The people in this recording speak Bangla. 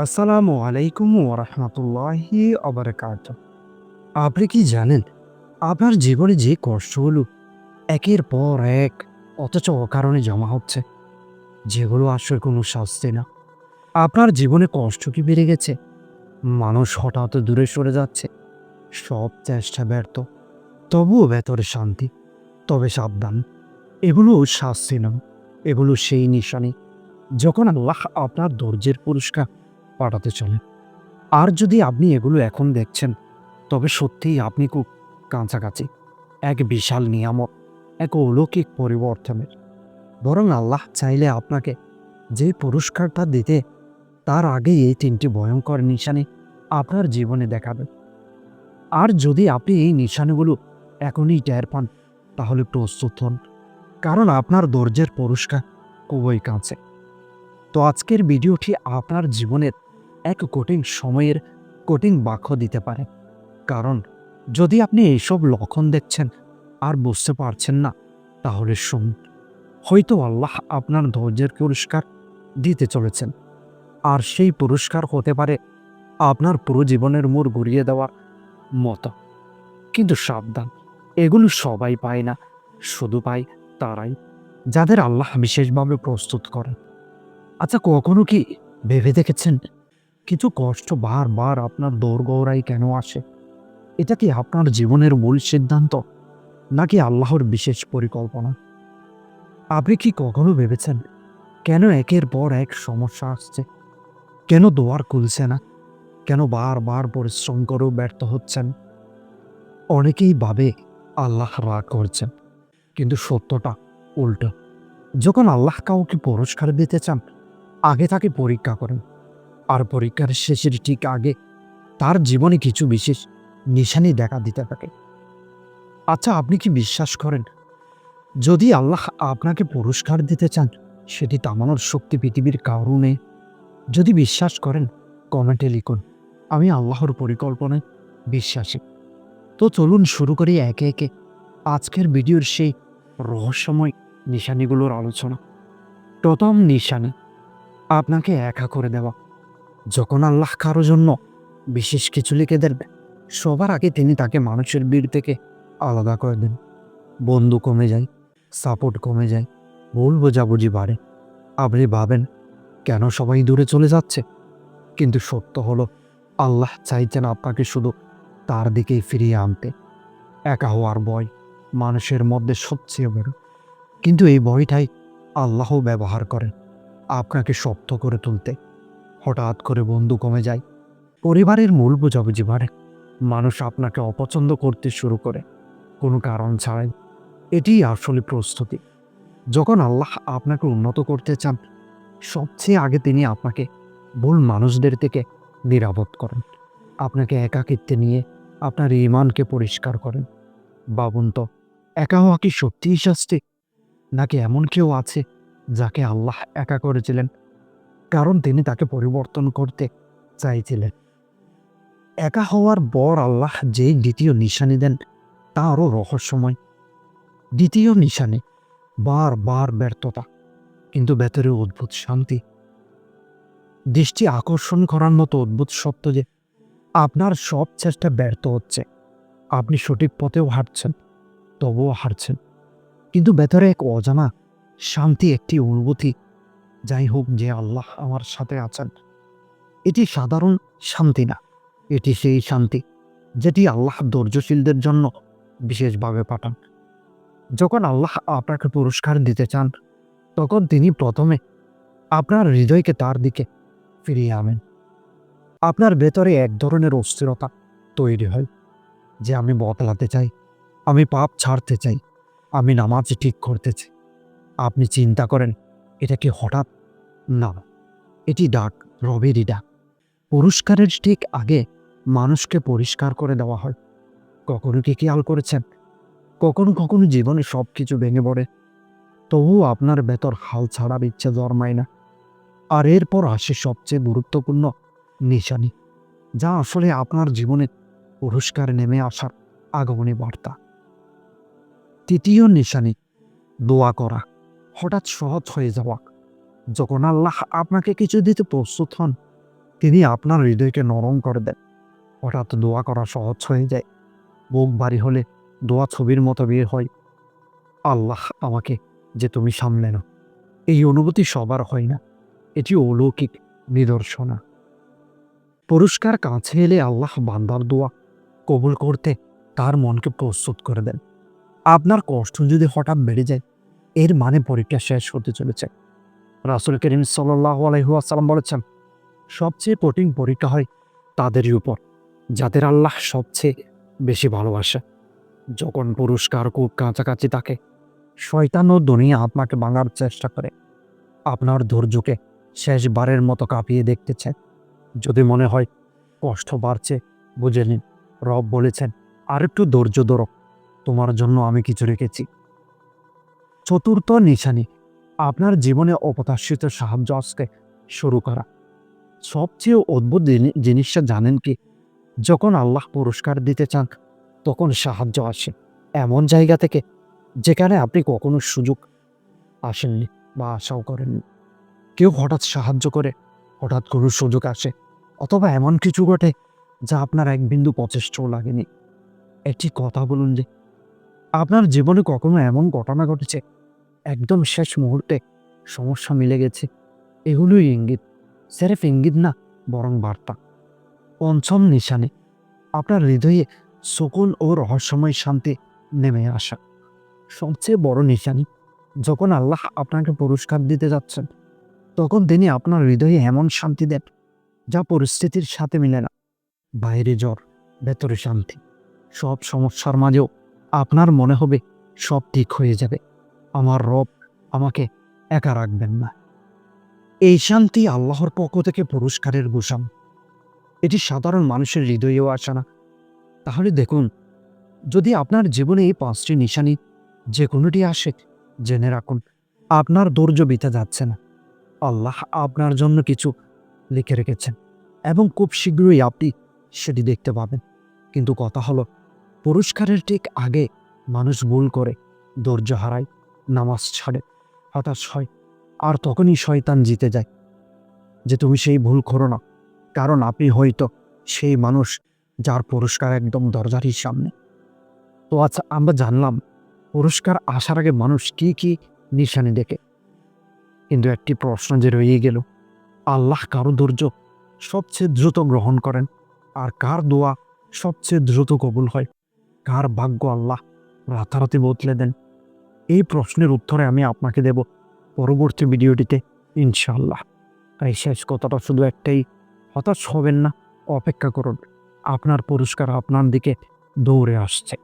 আসসালামু আলাইকুম ওরহমতুল্লাহি অবরাকাত। আপনি কি জানেন আপনার জীবনে যে কষ্টগুলো একের পর এক অথচ অকারণে জমা হচ্ছে, যেগুলো আসলে কোনো শাস্তি না? আপনার জীবনে কষ্ট কি বেড়ে গেছে? মানুষ হঠাৎ দূরে সরে যাচ্ছে, সব চেষ্টা ব্যর্থ, তবুও ভেতরে শান্তি। তবে সাবধান, এগুলো শাস্তি নয়, এগুলো সেই নিশানি যখন আল্লাহ আপনার ধৈর্যের পুরস্কার পাঠাতে চলে। আর যদি আপনি এগুলো এখন দেখছেন, তবে সত্যিই আপনি খুব কাছাকাছি এক বিশাল নিয়ামত, এক অলৌকিক পরিবর্তনের। বরং আল্লাহ চাইলে আপনাকে যে পুরস্কারটা দিতে, তার আগেই এই তিনটি ভয়ঙ্কর নিশানি আপনার জীবনে দেখাবে। আর যদি আপনি এই নিশানিগুলো এখনই টের পান, তাহলে প্রস্তুত হন, কারণ আপনার ধৈর্যের পুরস্কার খুবই কাছে। তো আজকের ভিডিওটি আপনার জীবনের এক কঠিন সময়ের কঠিন বাক্য দিতে পারে। কারণ যদি আপনি এইসব লক্ষণ দেখছেন আর বুঝতে পারছেন না, তাহলে শুনুন, হয়তো আল্লাহ আপনার ধৈর্যের পুরস্কার দিতে চলেছেন। আর সেই পুরস্কার হতে পারে আপনার পুরো জীবনের মোড় ঘুরিয়ে দেওয়ার মতো। কিন্তু সাবধান, এগুলো সবাই পায় না, শুধু পায় তারাই যাদের আল্লাহ বিশেষভাবে প্রস্তুত করেন। আচ্ছা, কখনো কি ভেবে দেখেছেন কিছু কষ্ট বারবার আপনার দোরগোড়ায় কেন আসে? এটা কি আপনার জীবনের মূল সিদ্ধান্ত, নাকি আল্লাহর বিশেষ পরিকল্পনা? আপনি কি কখনো ভেবেছেন কেন একের পর এক সমস্যা আসছে? কেন দোয়ার খুলছে না? কেন বারবার পরিশ্রম করেও ব্যর্থ হচ্ছেন? অনেকেই ভাবে আল্লাহ রাগ করছেন, কিন্তু সত্যটা উল্টো। যখন আল্লাহ কাউকে পুরস্কার দিতে চান, আগে তাকে পরীক্ষা করেন। আর পরীক্ষার শেষের ঠিক আগে তার জীবনে কিছু বিশেষ নিশানি দেখা দিতে থাকে। আচ্ছা, আপনি কি বিশ্বাস করেন যদি আল্লাহ আপনাকে পুরস্কার দিতে চান, সেটি থামানোর শক্তি পৃথিবীর কারো নেই? যদি বিশ্বাস করেন, কমেন্টে লিখুন, আমি আল্লাহর পরিকল্পনায় বিশ্বাসী। তো চলুন শুরু করি একে একে আজকের ভিডিওর সেই রহস্যময় নিশানিগুলোর আলোচনা। প্রথম নিশানি, আপনাকে একা করে দেওয়া। যখন আল্লাহ কারো জন্য বিশেষ কিছু লিখে দেন, সবার আগে তিনি তাকে মানুষের ভিড় থেকে আলাদা করে দেন। বন্ধু কমে যায়, সাপোর্ট কমে যায়, ভুল বোঝাবুঝি বাড়ে। আপনি ভাবেন কেন সবাই দূরে চলে যাচ্ছে, কিন্তু সত্য হলো আল্লাহ চাইছেন আপনাকে শুধু তার দিকেই ফিরিয়ে আনতে। একা হওয়ার ভয় মানুষের মধ্যে সবচেয়ে বড়, কিন্তু এই ভয়টাই আল্লাহ ব্যবহার করেন আপনাকে শক্ত করে তুলতে। হঠাৎ করে বন্ধু কমে যায়, পরিবারের মূল বোঝাবুঝি বাড়ে, মানুষ আপনাকে অপছন্দ করতে শুরু করে কোনো কারণ ছাড়াই। এটিই আসলে প্রস্তুতি। যখন আল্লাহ আপনাকে উন্নত করতে চান, সবচেয়ে আগে তিনি আপনাকে ভুল মানুষদের থেকে নিরাপদ করেন, আপনাকে একাকিত্বে নিয়ে আপনার ঈমানকে পরিষ্কার করেন। ভাবুন তো, একা হওয়া কি সত্যিই শাস্তি, নাকি এমন কেউ আছে যাকে আল্লাহ একা করেছিলেন কারণ তিনি তাকে পরিবর্তন করতে চাইছিলেন? একা হওয়ার পর আল্লাহ যেই দ্বিতীয় নিশানি দেন, তা আরও রহস্যময়। দ্বিতীয় নিশানি, বারবার ব্যর্থতা, কিন্তু ভেতরে অদ্ভুত শান্তি। দৃষ্টি আকর্ষণ করার মতো অদ্ভুত সত্য যে আপনার সব চেষ্টা ব্যর্থ হচ্ছে, আপনি সঠিক পথেও হাঁটছেন, তবুও হারছেন, কিন্তু ভেতরে এক অজানা শান্তি, একটি অনুভূতি, যাই হোক যে আল্লাহ আমার সাথে আছেন। এটি সাধারণ শান্তি না, এটি সেই শান্তি যেটি আল্লাহ ধৈর্যশীলদের জন্য বিশেষভাবে পাঠান। যখন আল্লাহ আপনাকে পুরস্কার দিতে চান, তখন তিনি প্রথমে আপনার হৃদয়কে তার দিকে ফিরিয়ে আনেন। আপনার ভেতরে এক ধরনের অস্থিরতা তৈরি হয় যে আমি বদলাতে চাই, আমি পাপ ছাড়তে চাই, আমি নামাজ ঠিক করতে চাই। আপনি চিন্তা করেন, এটা কি হঠাৎ? না, এটি ডাক, রবেরই ডাক। পুরস্কারের ঠিক আগে মানুষকে পরিষ্কার করে দেওয়া হয়। কখনো কি খেয়াল করেছেন, কখনো কখনো জীবনে সব কিছু ভেঙে পড়ে, তবুও আপনার ভেতর হাল ছাড়ার ইচ্ছে জন্মায় না। আর এরপর আসে সবচেয়ে গুরুত্বপূর্ণ নিশানি, যা আসলে আপনার জীবনে পুরস্কার নেমে আসার আগমনী বার্তা। তৃতীয় নিশানি, দোয়া করা হঠাৎ সহজ হয়ে যাওয়া। যখন আল্লাহ আপনাকে কিছু দিতে প্রস্তুত হন, তিনি আপনার হৃদয়কে নরম করে দেন। হঠাৎ দোয়া করা সহজ হয়ে যায়। বুক ভারী হলে দোয়া ছবির মতো বের হয়। আল্লাহ আমাকে যে তুমি সামলে নাও। এই অনুভূতি সবার হয় না। এটি অলৌকিক নিদর্শনা। পুরস্কার কাছে এলে আল্লাহ বান্দার দোয়া কবুল করতে তার মনকে প্রস্তুত করে দেন। আপনার কষ্ট যদি হঠাৎ বেড়ে যায়, এর মানে পরীক্ষা শেষ হতে চলেছে। রাসূল করিম সাল্লাল্লাহু আলাইহি ওয়াসাল্লাম বলেছেন, সবচেয়ে কঠিন পরীক্ষা হয় তাদেরই উপর যাদের আল্লাহ সবচেয়ে বেশি ভালোবাসে। যখন পুরস্কার খুব কাছাকাছি থাকে, শয়তান ও দুনিয়া আপনাকে ভাঙার চেষ্টা করে। আপনার ধৈর্যকে শেষবারের মতো কাঁপিয়ে দেখতে চায়। যদি মনে হয় কষ্ট বাড়ছে, বুঝে নিন রব বলেছেন, আরেকটু ধৈর্য ধরো, তোমার জন্য আমি কিছু রেখেছি। চতুর্থ নিশানি, আপনার জীবনে অপ্রত্যাশিত সাহায্য আসতে শুরু করা। সবচেয়ে অদ্ভুত জিনিসটা জানেন কি? যখন আল্লাহ পুরস্কার দিতে চান, তখন সাহায্য আসে এমন জায়গা থেকে যেখানে আপনি কখনো সুযোগ আসেননি বা আশাও করেননি। কেউ হঠাৎ সাহায্য করে, হঠাৎ কোনো সুযোগ আসে, অথবা এমন কিছু ঘটে যা আপনার এক বিন্দু প্রচেষ্টাও লাগেনি। একটি কথা বলুন যে, আপনার জীবনে কখনো এমন ঘটনা ঘটেছে একদম শেষ মুহূর্তে সমস্যা মিলে গেছে? এগুলোই ইঙ্গিত, স্রেফ ইঙ্গিত না, বরং বার্তা। পঞ্চম নিশানে, আপনার হৃদয়ে সুকুন ও রহস্যময় শান্তি নেমে আসা। সবচেয়ে বড় নিশানি, যখন আল্লাহ আপনাকে পুরস্কার দিতে যাচ্ছেন, তখন তিনি আপনার হৃদয়ে এমন শান্তি দেন যা পরিস্থিতির সাথে মিলে না। বাইরে জ্বর, ভেতরে শান্তি। সব সমস্যার মাঝেও আপনার মনে হবে সব ঠিক হয়ে যাবে। আমার রব আমাকে একা রাখবেন না। এই শান্তি আল্লাহর পক্ষ থেকে পুরস্কারের ঘোষণা। এটি সাধারণ মানুষের হৃদয়েও আসে না। তাহলে দেখুন, যদি আপনার জীবনে এই পাঁচটি নিশানি যে কোনোটি আসে, জেনে রাখুন আপনার ধৈর্য বৃথা যাচ্ছে না। আল্লাহ আপনার জন্য কিছু লিখে রেখেছেন এবং খুব শীঘ্রই আপনি সেটি দেখতে পাবেন। কিন্তু কথা হলো, পুরস্কারের ঠিক আগে মানুষ ভুল করে, ধৈর্য হারায়, নামাজ ছাড়ে, হতাশ হয়, আর তখনই শয়তান জিতে যায় যে তুমি সেই ভুল করো না, কারণ আপনি হয়তো সেই মানুষ যার পুরস্কার একদম দরজারই সামনে। তো আচ্ছা, আমরা জানলাম পুরস্কার আসার আগে মানুষ কি কি নিশানি দেখে, কিন্তু একটি প্রশ্ন যে রয়ে গেল, আল্লাহ কারো ধৈর্য সবচেয়ে দ্রুত গ্রহণ করেন, আর কার দোয়া সবচেয়ে দ্রুত কবুল হয়, কার ভাগ্য আল্লাহ রাতারাতি বদলে দেন? এই প্রশ্নের উত্তরে আমি আপনাকে দেব পরবর্তী ভিডিওটিতে, ইনশাআল্লাহ। তাই শেষ কথাটা শুধু একটাই, হতাশ হবেন না, অপেক্ষা করুন, আপনার পুরস্কার আপনার দিকে দৌড়ে আসছে।